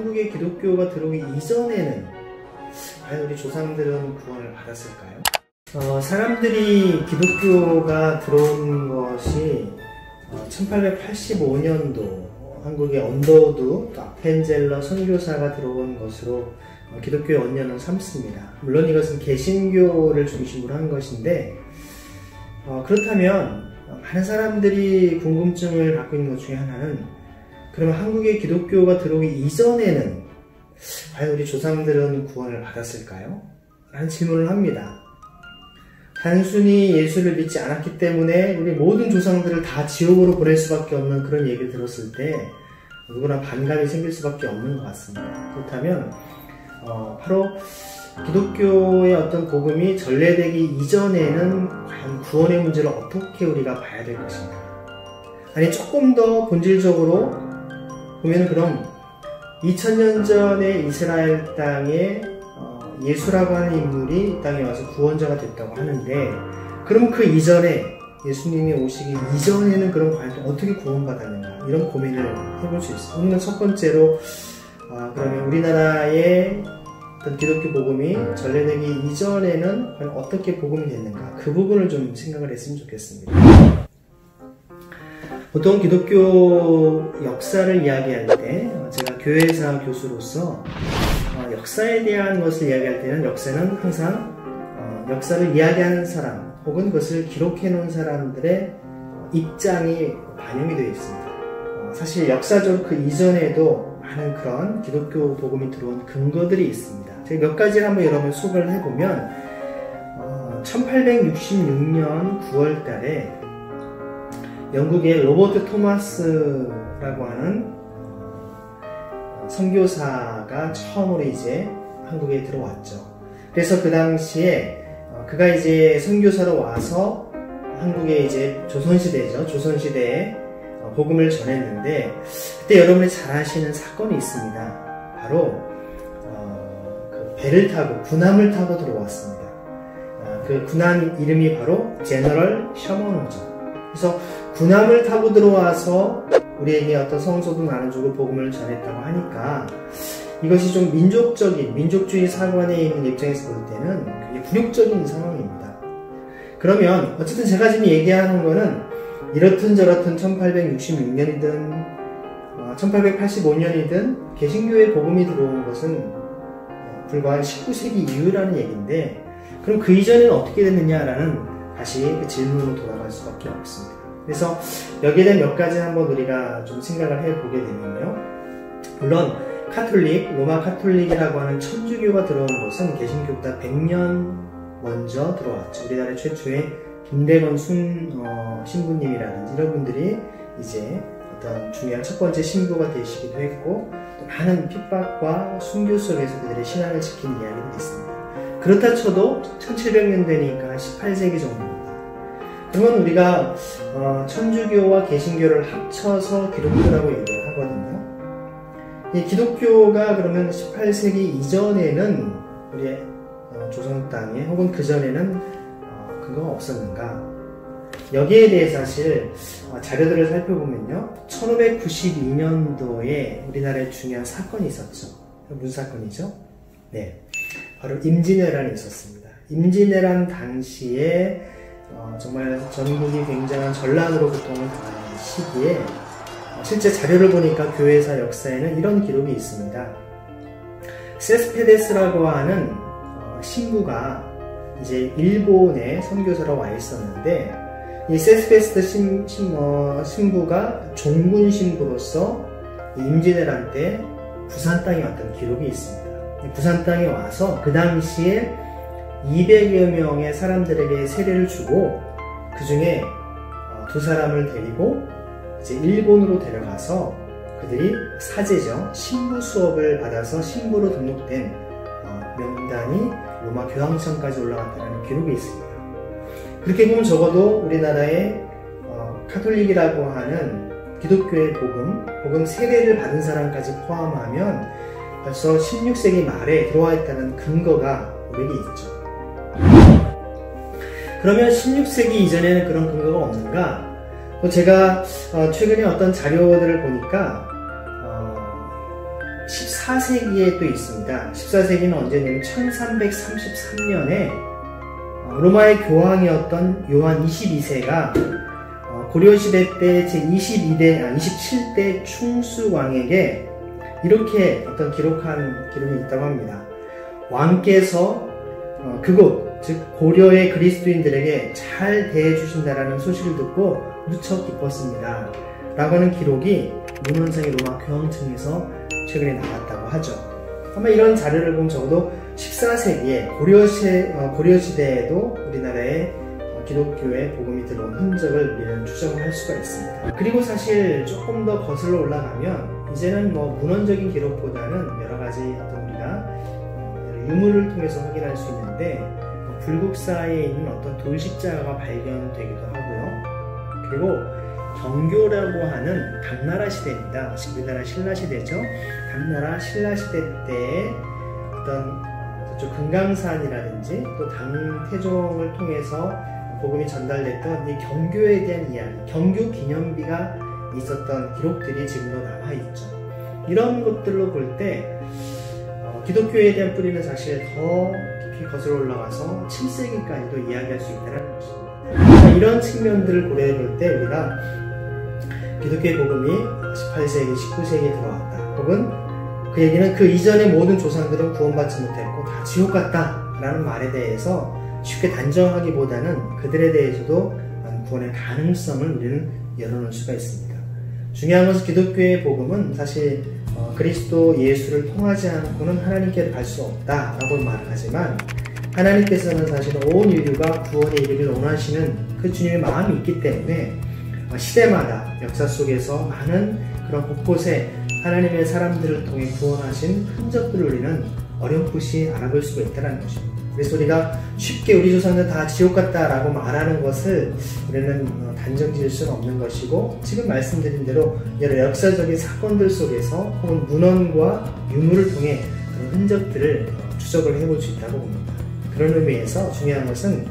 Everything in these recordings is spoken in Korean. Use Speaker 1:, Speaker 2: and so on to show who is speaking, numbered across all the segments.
Speaker 1: 한국에 기독교가 들어오기 이전에는 과연 우리 조상들은 구원을 받았을까요? 사람들이 기독교가 들어온 것이 1885년도 한국의 언더우드 아펜젤러 선교사가 들어온 것으로 기독교의 원년을 삼습니다. 물론 이것은 개신교를 중심으로 한 것인데, 그렇다면 많은 사람들이 궁금증을 갖고 있는 것 중에 하나는, 그러면 한국에 기독교가 들어오기 이전에는 과연 우리 조상들은 구원을 받았을까요? 라는 질문을 합니다. 단순히 예수를 믿지 않았기 때문에 우리 모든 조상들을 다 지옥으로 보낼 수밖에 없는 그런 얘기를 들었을 때 누구나 반감이 생길 수밖에 없는 것 같습니다. 그렇다면 바로 기독교의 어떤 복음이 전래되기 이전에는 과연 구원의 문제를 어떻게 우리가 봐야 될 것인가? 아니, 조금 더 본질적으로 보면, 그럼 2000년 전에 이스라엘 땅에 예수라고 하는 인물이 이 땅에 와서 구원자가 됐다고 하는데, 그럼 그 이전에, 예수님이 오시기 이전에는 그럼 과연 어떻게 구원받았는가, 이런 고민을 해볼 수 있습니다. 오늘은 첫 번째로 그러면 우리나라의 어떤 기독교 복음이 전래되기 이전에는 과연 어떻게 복음이 됐는가, 그 부분을 좀 생각을 했으면 좋겠습니다. 보통 기독교 역사를 이야기할 때, 제가 교회사 교수로서 역사에 대한 것을 이야기할 때는, 역사는 항상 역사를 이야기하는 사람 혹은 그것을 기록해 놓은 사람들의 입장이 반영이 되어 있습니다. 사실 역사적으로 그 이전에도 많은 그런 기독교 복음이 들어온 근거들이 있습니다. 제가 몇 가지를 한번 여러분 소개를 해보면, 1866년 9월 달에 영국의 로버트 토마스라고 하는 선교사가 처음으로 이제 한국에 들어왔죠. 그래서 그 당시에 그가 이제 선교사로 와서 한국에 이제 조선시대죠. 조선시대에 복음을 전했는데, 그때 여러분이 잘 아시는 사건이 있습니다. 바로 그 배를 타고, 군함을 타고 들어왔습니다. 그 군함 이름이 바로 제너럴 셔먼호죠. 그래서 군함을 타고 들어와서 우리에게 어떤 성소도 나눠주고 복음을 전했다고 하니까, 이것이 좀 민족주의 사관에 있는 입장에서 볼 때는 그게 굴욕적인 상황입니다. 그러면 어쨌든 제가 지금 얘기하는 거는 이렇든 저렇든 1866년이든 1885년이든 개신교의 복음이 들어온 것은 불과 19세기 이후라는 얘기인데, 그럼 그 이전에는 어떻게 됐느냐라는 다시 그 질문으로 돌아갈 수밖에 없습니다. 그래서 여기에 대한 몇 가지 한번 우리가 좀 생각을 해보게 되면요. 물론 로마 카톨릭이라고 하는 천주교가 들어온 것은 개신교보다 100년 먼저 들어왔죠. 우리나라 최초의 김대건 신부님이라든지 이런 분들이 이제 어떤 중요한 첫 번째 신부가 되시기도 했고, 또 많은 핍박과 순교 속에서 그들의 신앙을 지킨 이야기들이 있습니다. 그렇다 쳐도 1700년 되니까 18세기 정도입니다. 그러면 우리가 천주교와 개신교를 합쳐서 기독교라고 얘기를 하거든요. 이 기독교가 그러면 18세기 이전에는 우리의 조선 땅에 혹은 그 전에는 근거가 없었는가? 여기에 대해 사실 자료들을 살펴보면요, 1592년도에 우리나라에 중요한 사건이 있었죠. 무슨 사건이죠? 네, 바로 임진왜란이 있었습니다. 임진왜란 당시에 정말 전국이 굉장한 전란으로 고통을 당하는 시기에 실제 자료를 보니까 교회사 역사에는 이런 기록이 있습니다. 세스페데스라고 하는 신부가 이제 일본에 선교사로 와 있었는데, 이 세스페데스 신부가 종군 신부로서 임진왜란 때 부산 땅에 왔던 기록이 있습니다. 부산 땅에 와서 그 당시에 200여 명의 사람들에게 세례를 주고, 그 중에 두 사람을 데리고 이제 일본으로 데려가서 그들이 사제죠. 신부 수업을 받아서 신부로 등록된 명단이 로마 교황청까지 올라갔다는 기록이 있습니다. 그렇게 보면 적어도 우리나라의 카톨릭이라고 하는 기독교의 복음 세례를 받은 사람까지 포함하면 벌써 16세기 말에 들어와 있다는 근거가 우리에게 있죠. 그러면 16세기 이전에는 그런 근거가 없는가? 제가 최근에 어떤 자료들을 보니까 14세기에 또 있습니다. 14세기는 언제냐면 1333년에 로마의 교황이었던 요한 22세가 고려시대 때 제27대 충수왕에게 이렇게 어떤 기록이 있다고 합니다. 왕께서 그곳, 즉 고려의 그리스도인들에게 잘 대해주신다라는 소식을 듣고 무척 기뻤습니다. 라고 하는 기록이 문헌상의 로마 교황청에서 최근에 나왔다고 하죠. 아마 이런 자료를 보면 적어도 14세기에 고려시대에도 우리나라에 기독교의 복음이 들어온 흔적을 우리는 추정할 수가 있습니다. 그리고 사실 조금 더 거슬러 올라가면 이제는 문헌적인 기록보다는 여러 가지 어떤 우리가 유물을 통해서 확인할 수 있는데 불국사에 있는 어떤 돌십자가가 발견되기도 하고요. 그리고 경교라고 하는 당나라 시대입니다. 지금 우리나라 신라시대죠. 당나라 신라시대 때의 어떤 저쪽 금강산이라든지 또 당태종을 통해서 복음이 전달됐던 이 경교에 대한 이야기, 경교 기념비가 있었던 기록들이 지금도 남아있죠. 이런 것들로 볼 때 기독교에 대한 뿌리는 사실 더 깊이 거슬러 올라가서 7세기까지도 이야기할 수 있다는 것입니다. 이런 측면들을 고려해 볼 때 우리가 기독교의 복음이 18세기, 19세기에 들어왔다. 혹은 그 얘기는 그 이전의 모든 조상들은 구원받지 못했고 다 지옥 갔다 라는 말에 대해서 쉽게 단정하기보다는 그들에 대해서도 구원의 가능성을 우리는 열어놓을 수가 있습니다. 중요한 것은 기독교의 복음은 사실 그리스도 예수를 통하지 않고는 하나님께로 갈 수 없다라고 말을 하지만 하나님께서는 사실 온 인류가 구원에 이르기를 원하시는 그 주님의 마음이 있기 때문에 시대마다 역사 속에서 많은 그런 곳곳에 하나님의 사람들을 통해 구원하신 흔적들을 우리는 어렴풋이 알아볼 수가 있다는 것입니다. 그래서 우리가 쉽게 우리 조상들 다 지옥 갔다라고 말하는 것을 우리는 단정 지을 수는 없는 것이고 지금 말씀드린 대로 여러 역사적인 사건들 속에서 혹은 문헌과 유물을 통해 그런 흔적들을 추적을 해볼 수 있다고 봅니다. 그런 의미에서 중요한 것은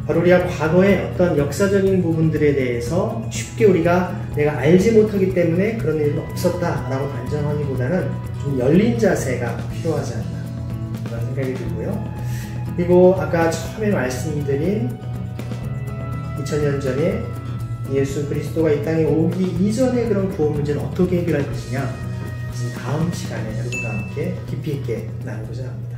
Speaker 1: 바로 우리가 과거의 어떤 역사적인 부분들에 대해서 쉽게 우리가 내가 알지 못하기 때문에 그런 일은 없었다라고 단정하기보다는 좀 열린 자세가 필요하지 않나 그런 생각이 들고요. 그리고 아까 처음에 말씀드린 2000년 전에 예수 그리스도가 이 땅에 오기 이전의 그런 구원 문제는 어떻게 해결할 것이냐 다음 시간에 여러분과 함께 깊이 있게 나누고자 합니다.